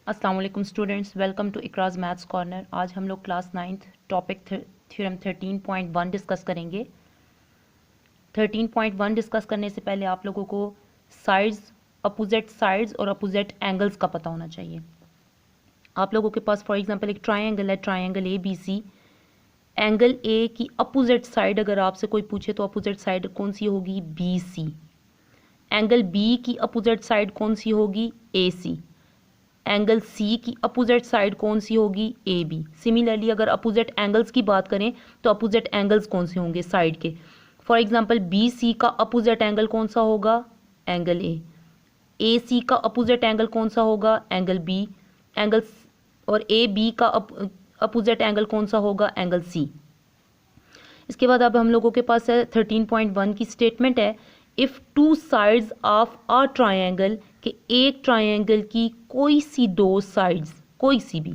अस्सलाम वालेकुम students, welcome to Ikraj maths corner. आज हम लोग class 9th topic theorem 13.1 discuss करेंगे। 13.1 डिस्कस करने से पहले आप लोगों को साइड्स, अपोजिट साइड्स और अपोजिट एंगल्स का पता होना चाहिए। आप लोगों के पास फॉर एग्जांपल एक ट्रायंगल है, triangle A B C. Angle A की अपोजिट साइड अगर आपसे कोई पूछे तो अपोजिट साइड कौन सी होगी? B C. एंगल बी की अपोजिट साइड कौन सी होगी? ए सी। एंगल सी की अपोजिट साइड कौन सी होगी? A B. सिमिलरली अगर अपोजिट एंगल्स की बात करें तो अपोजिट एंगल्स कौन से होंगे साइड के? फॉर एग्जांपल बी सी का अपोजिट एंगल कौन सा होगा? एंगल ए सी का अपोजिट एंगल कौन सा होगा? Angle B. एंगल और ए बी का अपोजिट एंगल कौन सा होगा? Angle C. इसके बाद अब हम लोगों के पास है 13.1 की स्टेटमेंट है, if two sides of a triangle, कि एक ट्रायंगल की कोई सी दो साइड्स, कोई सी भी,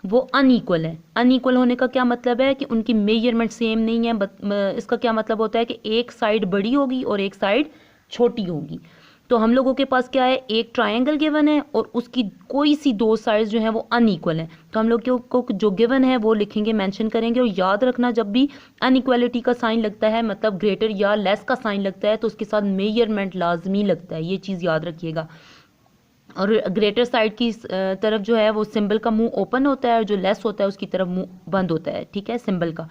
वो अनइक्वल है। अनइक्वल होने का क्या मतलब है? कि उनकी मेजरमेंट सेम नहीं है। इसका क्या मतलब होता है? कि एक साइड बड़ी होगी और एक साइड छोटी होगी। तो हम लोगों के पास क्या है? एक ट्रायंगल गिवन है और उसकी कोई सी दो साइड्स जो है वो अनइक्वल है। तो हम लोग को जो गिवन है वो लिखेंगे, मेंशन करेंगे। और याद रखना, जब भी अनइक्वालिटी का साइन लगता है, मतलब ग्रेटर या लेस का साइन लगता है, तो उसके साथ मेजरमेंट लाजमी लगता है। ये चीज़ याद रखिएगा। और ग्रेटर साइड की तरफ जो है वो सिंबल का मुंह ओपन होता है और जो लेस होता है उसकी तरफ मुंह बंद होता है, ठीक है, सिंबल का।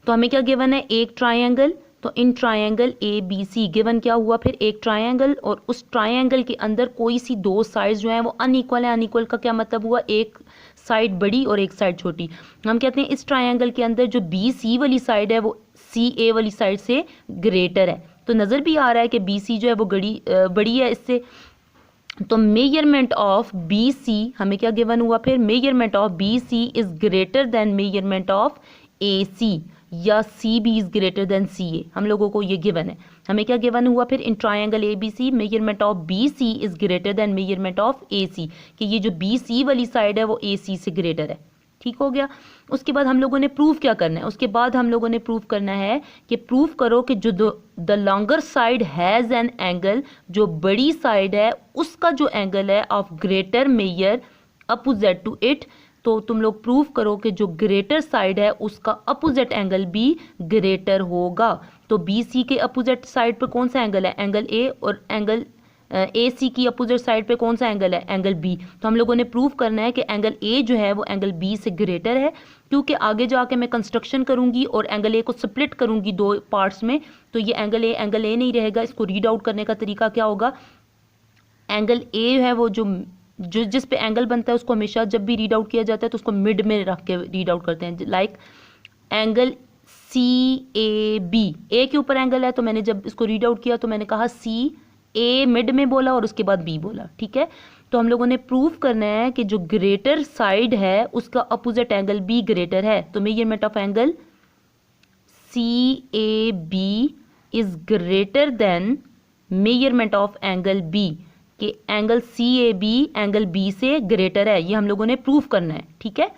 तो हमें क्या गिवन है? एक ट्रायंगल। तो in triangle A B C given क्या हुआ? फिर एक ट्रायंगल और उस ट्रायंगल के अंदर कोई सी दो साइड्स जो हैं वो अनइक्वल है। अनइक्वल का क्या मतलब हुआ? एक साइड बड़ी और एक साइड छोटी। हम कहते हैं इस ट्रायंगल के अंदर जो बी सी वाली साइड है वो सी ए वाली साइड से ग्रेटर है। तो नज़र भी आ रहा है कि बी सी जो है वो बड़ी है इससे। तो मेजरमेंट ऑफ बी सी हमें क्या गिवन हुआ? फिर measurement of B C is greater than measurement of A C, या C B is greater than C A. हम लोगों को ये गिवन है। हमें क्या गिवन हुआ? फिर in triangle A B C measurement of B C is greater than measurement of A C, कि ये जो बी सी वाली साइड है वो ए सी से ग्रेटर है। ठीक हो गया। उसके बाद हम लोगों ने प्रूफ क्या करना है? उसके बाद हम लोगों ने प्रूफ करना है कि प्रूफ करो कि जो the longer side has an angle, जो बड़ी साइड है उसका जो एंगल है of greater major opposite to it. तो तुम लोग प्रूफ करो कि जो ग्रेटर साइड है उसका अपोजिट एंगल भी ग्रेटर होगा। तो बी सी के अपोजिट साइड पर कौन सा एंगल है? एंगल ए। और एंगल ए सी की अपोजिट साइड पे कौन सा एंगल है? Angle B. तो हम लोगों ने प्रूव करना है कि एंगल ए जो है वो एंगल बी से ग्रेटर है, क्योंकि आगे जाके मैं कंस्ट्रक्शन करूंगी और एंगल ए को स्प्लिट करूंगी दो पार्ट्स में, तो ये एंगल ए नहीं रहेगा। इसको रीड आउट करने का तरीका क्या होगा? एंगल ए है वो जो जिस पे एंगल बनता है उसको हमेशा जब भी रीड आउट किया जाता है तो उसको मिड में रख के रीड आउट करते हैं। Like angle C A B, A के ऊपर एंगल है, तो मैंने जब इसको रीड आउट किया तो मैंने कहा सी ए मिड में बोला और उसके बाद बी बोला, ठीक है। तो हम लोगों ने प्रूफ करना है कि जो ग्रेटर साइड है उसका अपोजिट एंगल भी ग्रेटर है। तो measurement of angle C A B is greater than measurement of angle B, कि angle C A B angle B से ग्रेटर है। ये हम लोगों ने प्रूफ करना है, ठीक है।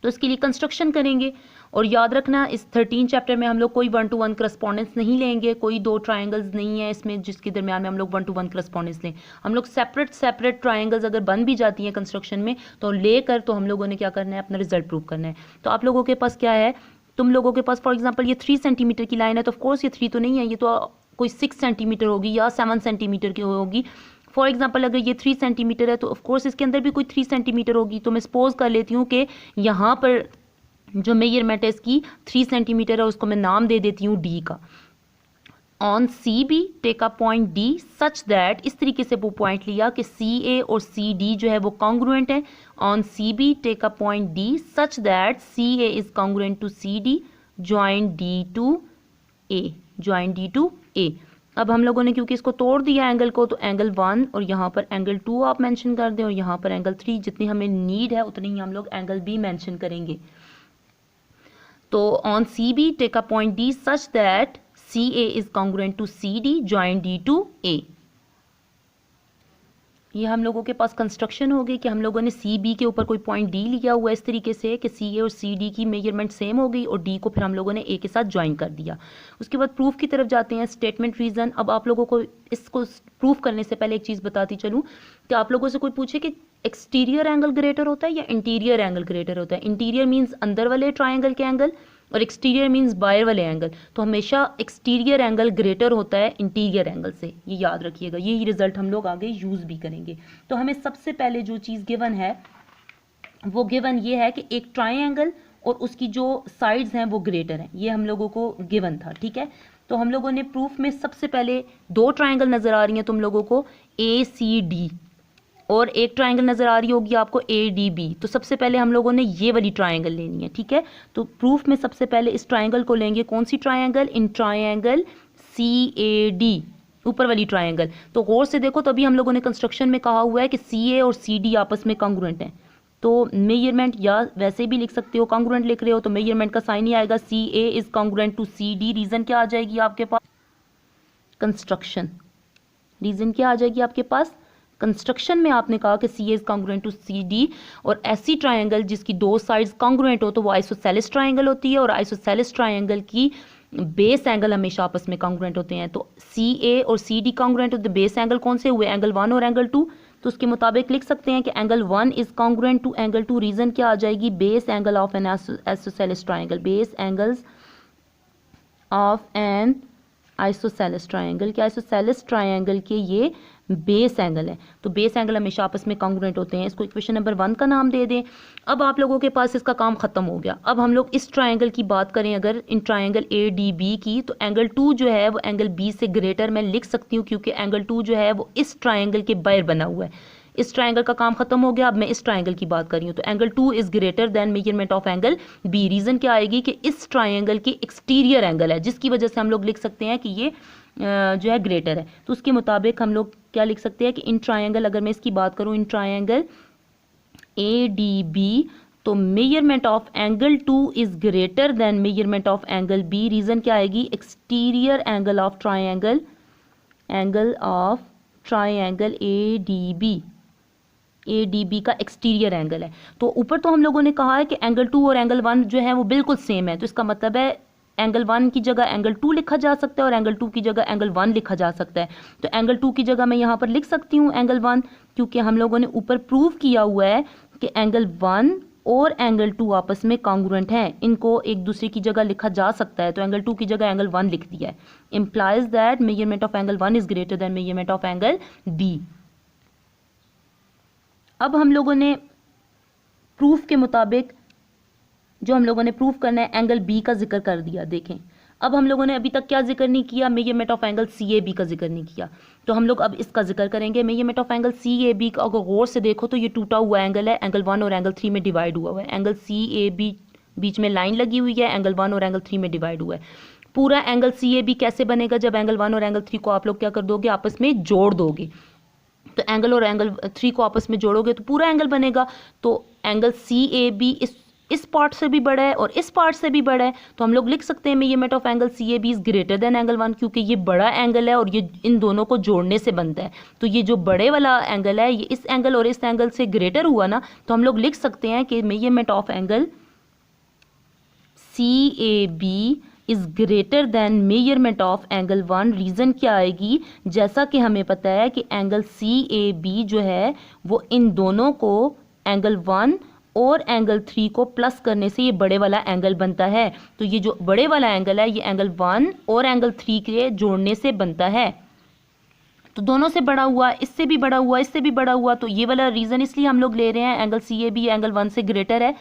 तो इसके लिए कंस्ट्रक्शन करेंगे। और याद रखना, इस 13 चैप्टर में हम लोग कोई 1-to-1 करस्पॉन्डेंस नहीं लेंगे। कोई दो ट्रायंगल्स नहीं है इसमें जिसके दरमियान में हम लोग 1-to-1 करस्पॉन्डेंस लें। हम लोग सेपरेट ट्रायंगल्स अगर बन भी जाती हैं कंस्ट्रक्शन में तो लेकर तो हम लोगों ने क्या करना है? अपना रिजल्ट प्रूव करना है। तो आप लोगों के पास क्या है? तुम लोगों के पास फॉर एग्जाम्पल ये 3 सेंटीमीटर की लाइन है, तो ऑफकोर्स ये 3 तो नहीं है, ये तो कोई 6 सेंटीमीटर होगी या 7 सेंटीमीटर की होगी। फॉर एग्जाम्पल अगर ये 3 सेंटीमीटर है तो ऑफकोर्स इसके अंदर भी कोई 3 सेंटीमीटर होगी। तो मैं सपोज कर लेती हूँ कि यहाँ पर जो मेजरमेंट है इसकी 3 सेंटीमीटर है, उसको मैं नाम दे देती हूँ डी का। On C B take a point D such that, इस तरीके से वो पॉइंट लिया कि सी ए और सी डी जो है वो कॉन्ग्रुएंट है। On C B take a point D such that C A is congruent to C D, join D to A, join D to A. अब हम लोगों ने क्योंकि इसको तोड़ दिया एंगल को, तो एंगल 1 और यहाँ पर एंगल 2 आप मेंशन कर दें और यहाँ पर एंगल 3, जितनी हमें नीड है उतनी ही हम लोग एंगल बी मेंशन करेंगे। तो on C B take a point D such that C A is congruent to C D, join D to A. ये हम लोगों के पास कंस्ट्रक्शन हो गई कि हम लोगों ने सी बी के ऊपर कोई पॉइंट डी लिया हुआ है इस तरीके से कि सी ए और सी डी की मेजरमेंट सेम हो गई और डी को फिर हम लोगों ने ए के साथ ज्वाइन कर दिया। उसके बाद प्रूफ की तरफ जाते हैं, स्टेटमेंट रीजन। अब आप लोगों को इसको प्रूफ करने से पहले एक चीज़ बताती चलूँ कि आप लोगों से कोई पूछे कि एक्सटीरियर एंगल ग्रेटर होता है या इंटीरियर एंगल ग्रेटर होता है? इंटीरियर मींस अंदर वाले ट्रायंगल के एंगल और एक्सटीरियर मींस बाहर वाले एंगल। तो हमेशा एक्सटीरियर एंगल ग्रेटर होता है इंटीरियर एंगल से, ये याद रखिएगा। यही रिजल्ट हम लोग आगे यूज़ भी करेंगे। तो हमें सबसे पहले जो चीज़ गिवन है वो गिवन ये है कि एक ट्रायंगल और उसकी जो साइड्स हैं वो ग्रेटर हैं, ये हम लोगों को गिवन था, ठीक है। तो हम लोगों ने प्रूफ में सबसे पहले दो ट्रायंगल नज़र आ रही हैं तुम लोगों को, ACD, और एक ट्रायंगल नज़र आ रही होगी आपको ADB। तो सबसे पहले हम लोगों ने ये वाली ट्रायंगल लेनी है, ठीक है। तो प्रूफ में सबसे पहले इस ट्रायंगल को लेंगे। कौन सी ट्रायंगल? इन ट्रायंगल CAD, ऊपर वाली ट्रायंगल। तो गौर से देखो, तो अभी हम लोगों ने कंस्ट्रक्शन में कहा हुआ है कि CA और CD आपस में कॉन्ग्रुएंट हैं। तो मेजरमेंट, या वैसे भी लिख सकते हो, कॉन्ग्रुएंट लिख रहे हो तो मेजरमेंट का साइन ही आएगा, CA is congruent to CD। Reason क्या आ जाएगी आपके पास? कंस्ट्रक्शन। रीज़न क्या आ जाएगी आपके पास? कंस्ट्रक्शन में आपने कहा कि CA is congruent to CD, और ऐसी ट्रायंगल जिसकी दो साइड्स कॉन्ग्रुएंट हो तो वो आइसोसेलेस ट्रायंगल होती है, और आइसोसेलेस ट्रायंगल की बेस एंगल हमेशा आपस में कॉन्ग्रुएंट होते हैं। तो CA और CD कॉन्ग्रुएंट होते, बेस एंगल कौन से हुए? एंगल 1 और एंगल 2। तो उसके मुताबिक लिख सकते हैं कि angle 1 is congruent to angle 2। Reason क्या आ जाएगी? Base angle of an isosceles triangle. Base angles of an isosceles triangle के, आइसोसेलेस ट्रायंगल के ये बेस एंगल है। तो बेस एंगल हमेशा आपस में कॉन्ग्रुएंट होते हैं। इसको इक्वेशन नंबर 1 का नाम दे दें। अब आप लोगों के पास इसका काम खत्म हो गया। अब हम लोग इस ट्रायंगल की बात करें, अगर इन ट्रायंगल ADB की, तो एंगल 2 जो है वो एंगल B से ग्रेटर मैं लिख सकती हूँ, क्योंकि एंगल 2 जो है वो इस ट्रायंगल के बाहर बना हुआ है। इस ट्रायंगल का काम खत्म हो गया, अब मैं इस ट्रायंगल की बात कर रही हूँ। तो angle 2 is greater than measurement of angle B। Reason क्या आएगी कि इस ट्रायंगल की एक्सटीरियर एंगल है, जिसकी वजह से हम लोग लिख सकते हैं कि ये जो है ग्रेटर है। तो उसके मुताबिक हम लोग क्या लिख सकते हैं कि इन ट्रायंगल, अगर मैं इसकी बात करूं, इन ट्रायंगल ADB, तो measurement of angle 2 is greater than measurement of angle B। Reason क्या आएगी? Exterior angle of triangle, angle of triangle ADB का एक्सटीरियर एंगल है। तो ऊपर तो हम लोगों ने कहा है कि एंगल 2 और एंगल 1 जो है वो बिल्कुल सेम है। तो इसका मतलब है एंगल 1 की जगह एंगल 2 लिखा जा सकता है और एंगल 2 की जगह एंगल 1 लिखा जा सकता है। तो एंगल 2 की जगह मैं यहाँ पर लिख सकती हूँ एंगल 1, क्योंकि हम लोगों ने ऊपर प्रूव किया हुआ है कि एंगल 1 और एंगल 2 आपस में कॉन्ग्रुएंट हैं। इनको एक दूसरे की जगह लिखा जा सकता है। तो एंगल 2 की जगह एंगल 1 लिख दिया है। Implies that measurement of angle 1 is greater than measurement of angle B। अब हम लोगों ने प्रूफ के मुताबिक जो हम लोगों ने प्रूफ करना है, एंगल B का जिक्र कर दिया। देखें, अब हम लोगों ने अभी तक क्या जिक्र नहीं किया? मेजरमेंट ऑफ एंगल CAB का जिक्र नहीं किया। तो हम लोग अब इसका जिक्र करेंगे। मेजरमेंट ऑफ एंगल CAB का अगर गौर से देखो तो ये टूटा हुआ एंगल है, एंगल 1 और एंगल 3 में डिवाइड हुआ है। एंगल CAB बीच में लाइन लगी हुई है, एंगल 1 और एंगल 3 में डिवाइड हुआ है। पूरा एंगल CAB कैसे बनेगा? जब एंगल 1 और एंगल 3 को आप लोग क्या कर दोगे? आपस में जोड़ दोगे। तो एंगल और एंगल 3 को आपस में जोड़ोगे तो पूरा एंगल बनेगा। तो एंगल CAB इस पार्ट से भी बड़ा है और इस पार्ट से भी बड़ा है। तो हम लोग लिख सकते हैं measurement of angle CAB is greater than angle 1, क्योंकि ये बड़ा एंगल है और ये इन दोनों को जोड़ने से बनता है। तो ये जो बड़े वाला एंगल है ये इस एंगल और इस एंगल से ग्रेटर हुआ ना, तो हम लोग लिख सकते हैं कि measurement of angle CAB is greater than measurement of angle 1। Reason क्या आएगी? जैसा कि हमें पता है कि एंगल CAB जो है वो इन दोनों को, एंगल 1 और एंगल 3 को प्लस करने से ये बड़े वाला एंगल बनता है। तो ये जो बड़े वाला एंगल है ये एंगल 1 और एंगल 3 के जोड़ने से बनता है। तो दोनों से बड़ा हुआ, इससे भी बड़ा हुआ, इससे भी बड़ा हुआ। तो ये वाला रीज़न इसलिए हम लोग ले रहे हैं एंगल CAB एंगल 1 से ग्रेटर है,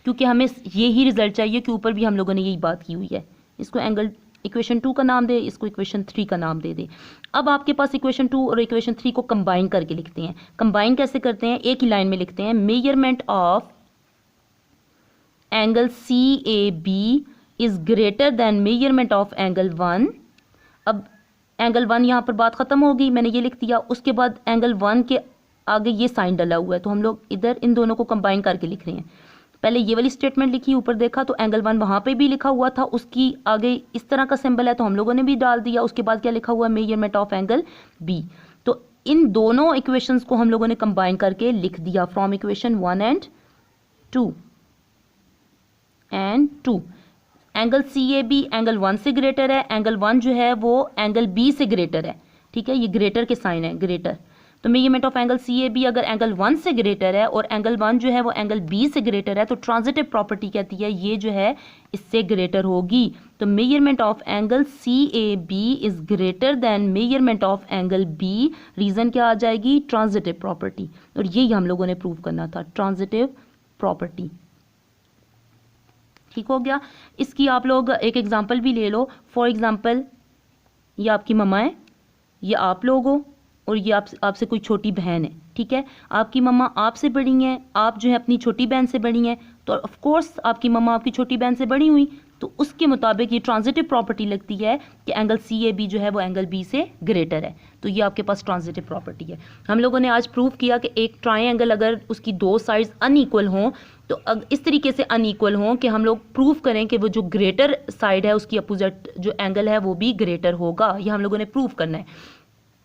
क्योंकि हमें यही रिजल्ट चाहिए कि ऊपर भी हम लोगों ने यही बात की हुई है। इसको एंगल इक्वेशन 2 का नाम दे, इसको इक्वेशन 3 का नाम दे दे। अब आपके पास इक्वेशन 2 और इक्वेशन 3 को कंबाइन करके लिखते हैं। कंबाइन कैसे करते हैं? एक ही लाइन में लिखते हैं, measurement of angle CAB is greater than measurement of angle 1। अब एंगल 1 यहाँ पर बात खत्म हो गई, मैंने ये लिख दिया। उसके बाद एंगल 1 के आगे ये साइन डला हुआ है, तो हम लोग इधर इन दोनों को कंबाइन करके लिख रहे हैं। पहले ये वाली स्टेटमेंट लिखी, ऊपर देखा तो एंगल 1 वहाँ पे भी लिखा हुआ था, उसकी आगे इस तरह का सिंबल है तो हम लोगों ने भी डाल दिया। उसके बाद क्या लिखा हुआ है? Measurement of angle B। तो इन दोनों इक्वेशंस को हम लोगों ने कंबाइन करके लिख दिया, from equation 1 and 2 and 2। Angle CAB angle 1 से ग्रेटर है, एंगल 1 जो है वो एंगल B से ग्रेटर है। ठीक है, ये ग्रेटर के साइन है, ग्रेटर। तो measurement of angle C A B अगर एंगल 1 से ग्रेटर है और एंगल 1 जो है वो एंगल बी से ग्रेटर है तो ट्रांजिटिव प्रॉपर्टी कहती है ये जो है इससे ग्रेटर होगी। तो measurement of angle C A B is greater than measurement of angle B, reason क्या आ जाएगी, ट्रांजिटिव प्रॉपर्टी। और यही हम लोगों ने प्रूव करना था, ट्रांजिटिव प्रॉपर्टी। ठीक हो गया। इसकी आप लोग एक एग्जांपल भी ले लो। फॉर एग्जांपल ये आपकी मम्मा है, ये आप लोग हो और ये आपसे कोई छोटी बहन है, ठीक है। आपकी मम्मा आपसे बड़ी हैं, आप जो है अपनी छोटी बहन से बड़ी हैं, तो ऑफ कोर्स आपकी मम्मा आपकी छोटी बहन से बड़ी हुई, तो उसके मुताबिक ये ट्रांजिटिव प्रॉपर्टी लगती है कि एंगल सी ए बी जो है वो एंगल बी से ग्रेटर है। तो ये आपके पास ट्रांजिटिव प्रॉपर्टी है। हम लोगों ने आज प्रूव किया कि एक ट्राइंगल अगर उसकी दो साइड्स अनइक्वल हों तो इस तरीके से अनइक्वल हों कि हम लोग प्रूव करें कि वो जो ग्रेटर साइड है उसकी अपोजिट जो एंगल है वो भी ग्रेटर होगा। ये हम लोगों ने प्रूव करना है।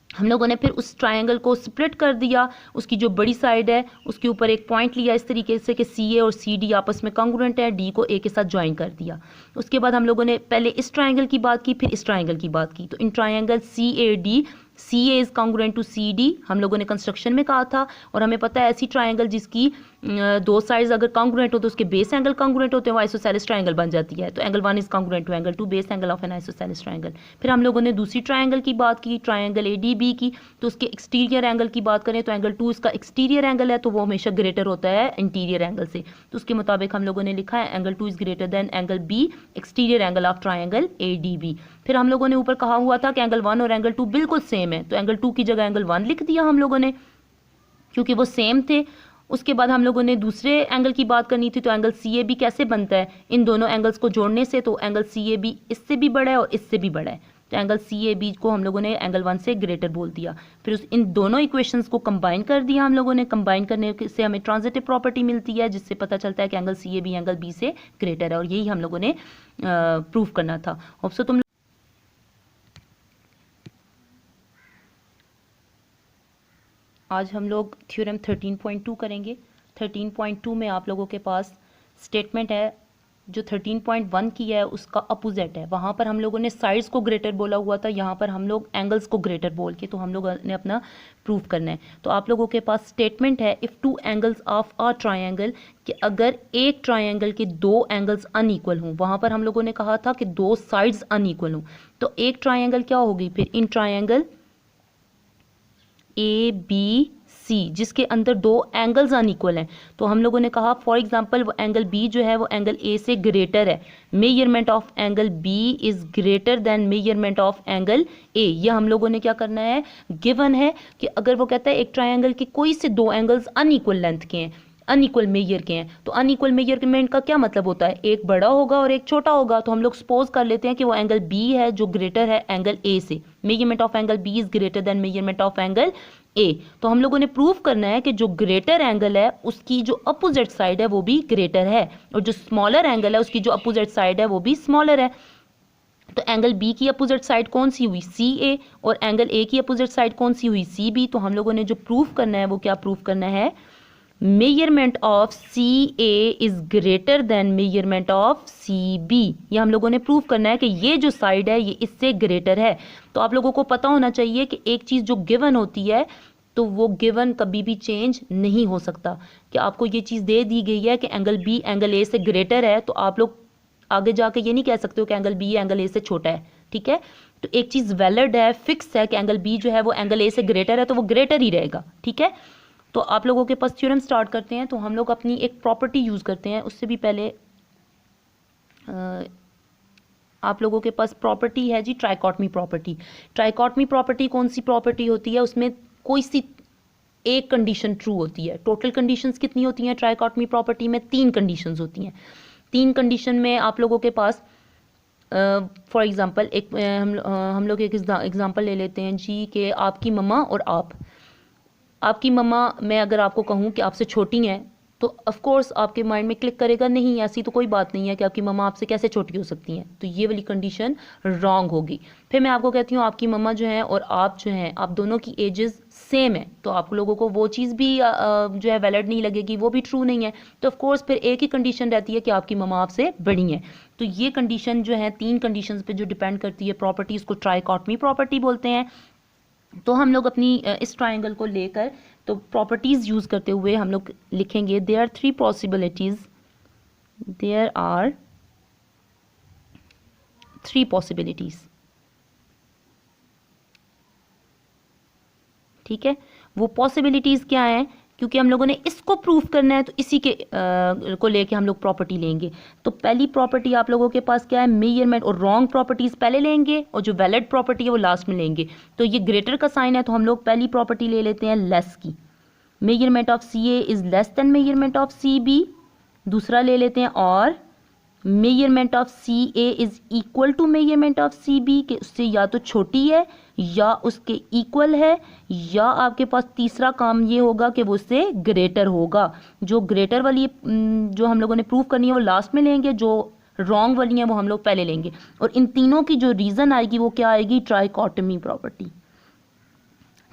हम लोगों ने फिर उस ट्रायंगल को स्प्लिट कर दिया, उसकी जो बड़ी साइड है उसके ऊपर एक पॉइंट लिया इस तरीके से कि सी ए और सी डी आपस में कॉन्ग्रुएंट है, डी को ए के साथ ज्वाइन कर दिया। उसके बाद हम लोगों ने पहले इस ट्रायंगल की बात की, फिर इस ट्रायंगल की बात की। तो in triangle C A D, C A is congruent to C D हम लोगों ने कंस्ट्रक्शन में कहा था। और हमें पता है ऐसी ट्रायंगल जिसकी दो साइड्स अगर कॉन्ग्रुएंट हो तो उसके बेस एंगल कॉन्ग्रुएंट होते हैं, वो आइसोसेलेस ट्रायंगल बन जाती है। तो angle 1 is congruent to angle 2, base angle of an isosceles triangle. फिर हम लोगों ने दूसरी ट्रायंगल की बात की, ट्रायंगल ए डी बी की। तो उसके एक्सटीरियर एंगल की बात करें तो एंगल 2 इसका एक्सटीरियर एंगल है, तो वो हमेशा ग्रेटर होता है इंटीरियर एंगल से। तो उसके मुताबिक हम लोगों ने लिखा है angle 2 is greater than angle B, exterior angle of triangle A D B. फिर हम लोगों ने ऊपर कहा हुआ था कि एंगल 1 और एंगल 2 बिल्कुल सेम है, तो एंगल 2 की जगह एंगल 1 लिख दिया हम लोगों ने क्योंकि वो सेम थे। उसके बाद हम लोगों ने दूसरे एंगल की बात करनी थी, तो एंगल सी ए बी कैसे बनता है इन दोनों एंगल्स को जोड़ने से। तो एंगल सी ए बी इससे भी बड़ा है और इससे भी बड़ा है, तो एंगल सी ए बी को हम लोगों ने एंगल 1 से ग्रेटर बोल दिया। फिर इन दोनों इक्वेशंस को कंबाइन कर दिया हम लोगों ने। कंबाइन करने से हमें ट्रांजिटिव प्रॉपर्टी मिलती है जिससे पता चलता है कि angle C A B angle B से ग्रेटर है, और यही हम लोगों ने प्रूव करना था। होप सो तुम आज हम लोग थ्योरम 13.2 करेंगे। 13.2 में आप लोगों के पास स्टेटमेंट है जो 13.1 की है उसका अपोजिट है। वहाँ पर हम लोगों ने साइड्स को ग्रेटर बोला हुआ था, यहाँ पर हम लोग एंगल्स को ग्रेटर बोल के तो हम लोगों ने अपना प्रूफ करना है। तो आप लोगों के पास स्टेटमेंट है if two angles of a triangle, कि अगर एक ट्रायंगल के दो एंगल्स अनइक्वल हों, वहाँ पर हम लोगों ने कहा था कि दो साइड्स अनइक्वल हों, तो एक ट्रायंगल क्या होगी फिर, इन ट्रायंगल ए बी सी जिसके अंदर दो एंगल्स अनइक्वल हैं। तो हम लोगों ने कहा फॉर एग्जांपल वो एंगल बी जो है वो एंगल ए से ग्रेटर है, measurement of angle B is greater than measurement of angle A. ये हम लोगों ने क्या करना है, गिवन है कि अगर वो कहता है एक ट्रायंगल के कोई से दो एंगल्स अनइक्वल लेंथ के हैं, अनइक्वल मेजर के हैं, तो अनइक्वल मेजरमेंट का क्या मतलब होता है, एक बड़ा होगा और एक छोटा होगा। तो हम लोग सपोज कर लेते हैं कि वो एंगल बी है जो ग्रेटर है एंगल ए से, measurement of angle B is greater than measurement of angle A. तो हम लोगों ने प्रूफ करना है कि जो ग्रेटर एंगल है उसकी जो अपोजिट साइड है वो भी ग्रेटर है, और जो स्मॉलर एंगल है उसकी जो अपोजिट साइड है वो भी स्मॉलर है। तो एंगल बी की अपोजिट साइड कौन सी हुई, सी ए, और एंगल ए की अपोजिट साइड कौन सी हुई, सी बी। तो हम लोगों ने जो प्रूफ करना है वो क्या प्रूफ करना है, measurement of C A is greater than measurement of C B. ये हम लोगों ने प्रूव करना है कि ये जो साइड है ये इससे ग्रेटर है। तो आप लोगों को पता होना चाहिए कि एक चीज़ जो गिवन होती है तो वो गिवन कभी भी चेंज नहीं हो सकता। कि आपको ये चीज़ दे दी गई है कि एंगल बी एंगल ए से ग्रेटर है, तो आप लोग आगे जाके ये नहीं कह सकते हो कि एंगल बी एंगल ए से छोटा है, ठीक है। तो एक चीज़ वैलिड है, फिक्स है कि एंगल बी जो है वो एंगल ए से ग्रेटर है, तो वो ग्रेटर ही रहेगा, ठीक है। तो आप लोगों के पास थ्योरम स्टार्ट करते हैं। तो हम लोग अपनी एक प्रॉपर्टी यूज़ करते हैं, उससे भी पहले आप लोगों के पास प्रॉपर्टी है जी ट्राइकॉटमी प्रॉपर्टी। ट्राइकॉटमी प्रॉपर्टी कौन सी प्रॉपर्टी होती है, उसमें कोई सी एक कंडीशन ट्रू होती है। टोटल कंडीशंस कितनी होती हैं ट्राइकॉटमी प्रॉपर्टी में, 3 कंडीशंस होती हैं। 3 कंडीशन में आप लोगों के पास फॉर एग्जांपल एक हम लोग एक एग्जांपल ले लेते हैं जी कि आपकी मम्मा और आपकी मम्मा, मैं अगर आपको कहूँ कि आपसे छोटी हैं तो ऑफ कोर्स आपके माइंड में क्लिक करेगा, नहीं ऐसी तो कोई बात नहीं है कि आपकी मम्मा आपसे कैसे छोटी हो सकती हैं, तो ये वाली कंडीशन रॉन्ग होगी। फिर मैं आपको कहती हूँ आपकी मम्मा जो है और आप जो हैं आप दोनों की एजेस सेम है, तो आप लोगों को वो चीज़ भी जो है वैलिड नहीं लगेगी, वो भी ट्रू नहीं है। तो ऑफ कोर्स फिर एक ही कंडीशन रहती है कि आपकी मम्मा आपसे बड़ी हैं। तो ये कंडीशन जो है 3 कंडीशंस पे जो डिपेंड करती है प्रॉपर्टी, उसको ट्राइकॉटमी प्रॉपर्टी बोलते हैं। तो हम लोग अपनी इस ट्राइंगल को लेकर तो प्रॉपर्टीज़ यूज़ करते हुए हम लोग लिखेंगे there are three possibilities, there are three possibilities. ठीक है, वो पॉसिबिलिटीज़ क्या हैं, क्योंकि हम लोगों ने इसको प्रूफ करना है तो इसी के को लेके हम लोग प्रॉपर्टी लेंगे। तो पहली प्रॉपर्टी आप लोगों के पास क्या है, मेजरमेंट, और रॉन्ग प्रॉपर्टीज़ पहले लेंगे और जो वैलिड प्रॉपर्टी है वो लास्ट में लेंगे। तो ये ग्रेटर का साइन है तो हम लोग पहली प्रॉपर्टी ले लेते हैं लेस की, measurement of C A is less than measurement of C B. दूसरा ले लेते हैं और measurement of C A is equal to measurement of C B, कि उससे या तो छोटी है या उसके इक्वल है, या आपके पास तीसरा काम ये होगा कि वो उससे ग्रेटर होगा। जो ग्रेटर वाली जो हम लोगों ने प्रूव करनी है वो लास्ट में लेंगे, जो रॉन्ग वाली है वो हम लोग पहले लेंगे। और इन तीनों की जो रीज़न आएगी वो क्या आएगी, ट्राइकोटमी प्रॉपर्टी।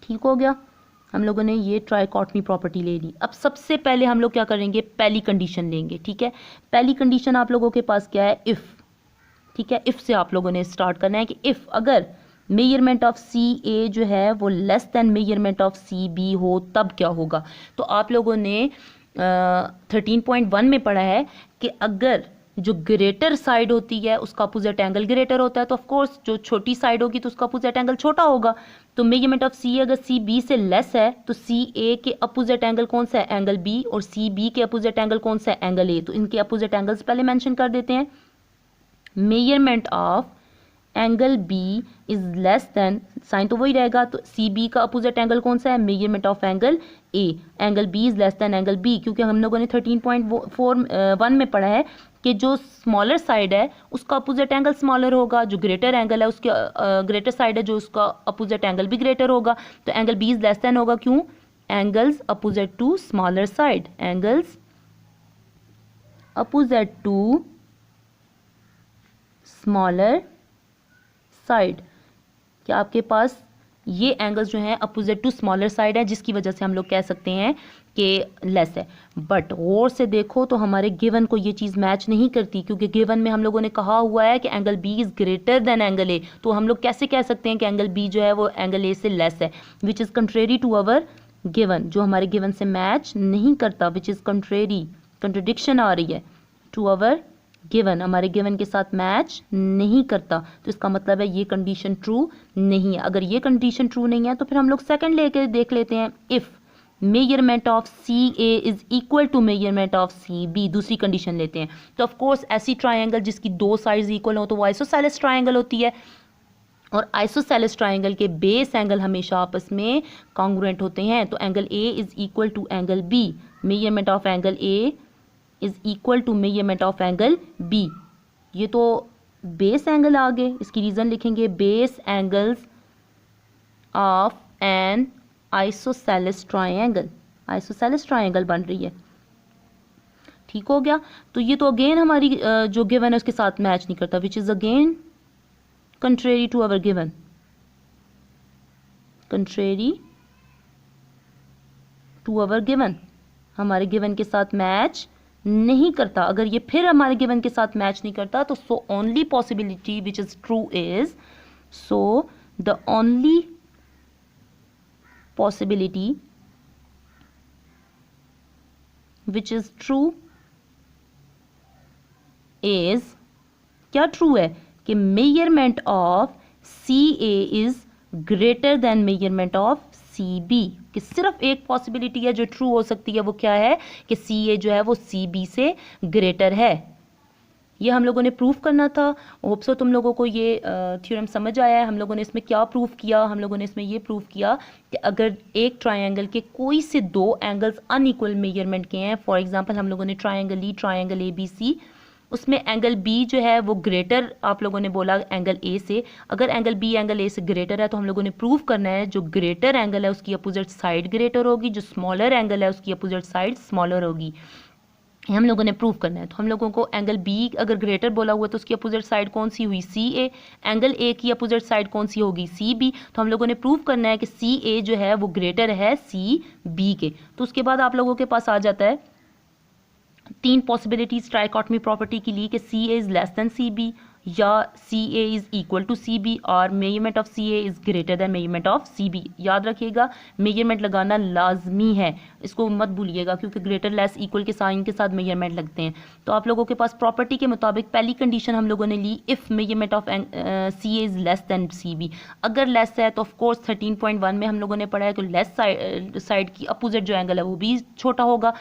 ठीक हो गया, हम लोगों ने ये ट्राइकोटमी प्रॉपर्टी ले ली। अब सबसे पहले हम लोग क्या करेंगे, पहली कंडीशन लेंगे। ठीक है, पहली कंडीशन आप लोगों के पास क्या है, इफ़। ठीक है, इफ़ से आप लोगों ने स्टार्ट करना है कि इफ़ अगर मेजरमेंट ऑफ सी ए जो है वो less than measurement of C B हो तब क्या होगा। तो आप लोगों ने 13.1 में पढ़ा है कि अगर जो ग्रेटर साइड होती है उसका अपोजिट एंगल ग्रेटर होता है, तो ऑफ कोर्स जो छोटी साइड होगी तो उसका अपोजिट एंगल छोटा होगा। तो मेजरमेंट ऑफ सी अगर सी बी से लेस है तो सी ए के अपोजिट एंगल कौन सा है, एंगल बी, और सी बी के अपोजिट एंगल कौन सा है, एंगल ए। तो इनके अपोजिट एंगल्स पहले मेंशन कर देते हैं। Measurement of angle B is less than, sign तो वही रहेगा, तो सी बी का अपोजिट एंगल कौन सा है, measurement of angle A, angle B is less than angle B, क्योंकि हम लोगों ने 13.1 में पढ़ा है कि जो स्मॉलर साइड है उसका अपोजिट एंगल स्मॉलर होगा, जो ग्रेटर एंगल है उसके ग्रेटर साइड है जो उसका अपोजिट एंगल भी ग्रेटर होगा। तो angle B is less than होगा, क्यों, angles opposite to smaller side, angles opposite to smaller side. क्या आपके पास ये एंगल्स जो हैं अपोजिट टू स्मॉलर साइड है, जिसकी वजह से हम लोग कह सकते हैं कि लेस है। बट गौर से देखो तो हमारे गिवन को ये चीज़ मैच नहीं करती, क्योंकि गिवन में हम लोगों ने कहा हुआ है कि angle B is greater than angle A. तो हम लोग कैसे कह सकते हैं कि एंगल बी जो है वो एंगल ए से लेस है, which is contrary to our given, जो हमारे गिवन से मैच नहीं करता, विच इज़ कंट्रेरी, कंट्रडिक्शन आ रही है टू अवर गिवन, हमारे गिवन के साथ मैच नहीं करता। तो इसका मतलब है ये कंडीशन ट्रू नहीं है। अगर ये कंडीशन ट्रू नहीं है तो फिर हम लोग सेकंड लेके देख लेते हैं, if measurement of C A is equal to measurement of C B, दूसरी कंडीशन लेते हैं। तो ऑफ कोर्स ऐसी ट्राइंगल जिसकी दो साइड्स इक्वल हो तो वो आइसोसेलेस ट्राइंगल होती है, और आइसोसेलेस ट्राइंगल के बेस एंगल हमेशा आपस में कॉन्ग्रुएंट होते हैं। तो angle A is equal to angle B, measurement of angle A is equal to measurement of angle B. ये तो बेस एंगल आ गए, इसकी रीज़न लिखेंगे, base angles of an isosceles triangle, isosceles triangle बन रही है। ठीक हो गया, तो ये तो अगेन हमारी जो गिवन है उसके साथ मैच नहीं करता, which is again contrary to our given, contrary to our given, हमारे गिवन के साथ मैच नहीं करता। अगर ये फिर हमारे गिवन के साथ मैच नहीं करता तो so only possibility which is true is, so the only possibility which is true is, क्या ट्रू है कि measurement of C A is greater than measurement of C B, कि सिर्फ एक पॉसिबिलिटी है जो ट्रू हो सकती है, वो क्या है कि सी ए जो है वो सी बी से ग्रेटर है। ये हम लोगों ने प्रूफ करना था। होप सो तुम लोगों को ये थ्योरम समझ आया है। हम लोगों ने इसमें क्या प्रूफ किया, हम लोगों ने इसमें ये प्रूफ किया कि अगर एक ट्राइंगल के कोई से दो एंगल्स अनइक्वल मेजरमेंट के हैं, फॉर एग्जांपल हम लोगों ने ट्राइंगल ए बी सी, उसमें एंगल बी जो है वो ग्रेटर आप लोगों ने बोला एंगल ए से। अगर एंगल बी एंगल ए से ग्रेटर है तो हम लोगों ने प्रूव करना है जो ग्रेटर एंगल है उसकी अपोजिट साइड ग्रेटर होगी, जो स्मॉलर एंगल है उसकी अपोजिट साइड स्मॉलर होगी। हम लोगों ने प्रूव करना है। तो हम लोगों को एंगल बी अगर ग्रेटर बोला हुआ तो उसकी अपोजिट साइड कौन सी हुई, सी ए। एंगल ए की अपोजिट साइड कौन सी होगी, सी बी। तो हम लोगों ने प्रूव करना है कि सी ए जो है वो ग्रेटर है सी बी के। तो उसके बाद आप लोगों के पास आ जाता है तीन पॉसिबिलिटीज ट्राइकोटमी प्रॉपर्टी के लिए कि C A is less than C B, या C A is equal to C B और measurement of C A is greater than measurement of C B. याद रखिएगा मेजरमेंट लगाना लाजमी है, इसको मत भूलिएगा, क्योंकि ग्रेटर लेस इक्वल के साइन के साथ मेजरमेंट लगते हैं। तो आप लोगों के पास प्रॉपर्टी के मुताबिक पहली कंडीशन हम लोगों ने ली, if measurement of C A is less than C B. अगर लेस है तो ऑफकोर्स 13.1 में हम लोगों ने पढ़ा है कि लेस साइड की अपोजिट जो एंगल है वो भी छोटा होगा।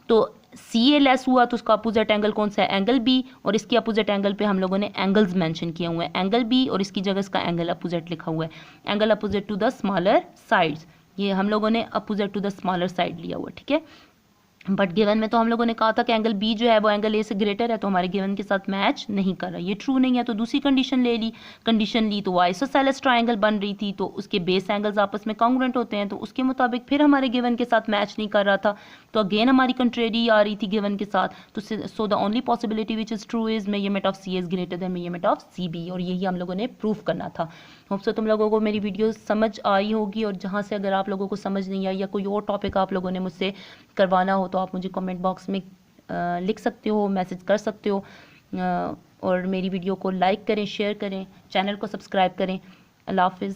तो सी ए लेस हुआ तो उसका अपोजिट एंगल कौन सा है, एंगल बी, और इसके अपोजिट एंगल पे हम लोगों ने एंगल्स मेंशन किए हुए हैं, एंगल बी और इसकी जगह इसका एंगल अपोजिट लिखा हुआ है, angle opposite to the smaller sides. ये हम लोगों ने opposite to the smaller side लिया हुआ, ठीक है। बट गिवन में तो हम लोगों ने कहा था कि एंगल बी जो है वो एंगल ए से ग्रेटर है, तो हमारे गिवन के साथ मैच नहीं कर रहा, ये ट्रू नहीं है। तो दूसरी कंडीशन ली तो वो आइसोसेलेस ट्रायंगल बन रही थी, तो उसके बेस एंगल्स आपस में कॉन्ग्रुएंट होते हैं, तो उसके मुताबिक फिर हमारे गिवन के साथ मैच नहीं कर रहा था, तो अगेन हमारी कंट्रेरी आ रही थी गिवन के साथ। तो so the only possibility which is true is measurement of C is greater than measurement of C B, और यही हम लोगों ने प्रूव करना था। होप सो तुम लोगों को मेरी वीडियो समझ आई होगी, और जहाँ से अगर आप लोगों को समझ नहीं आई या कोई और टॉपिक आप लोगों ने मुझसे करवाना हो तो आप मुझे कमेंट बॉक्स में लिख सकते हो, मैसेज कर सकते हो, और मेरी वीडियो को लाइक करें, शेयर करें, चैनल को सब्सक्राइब करें। अल्लाह हाफिज़।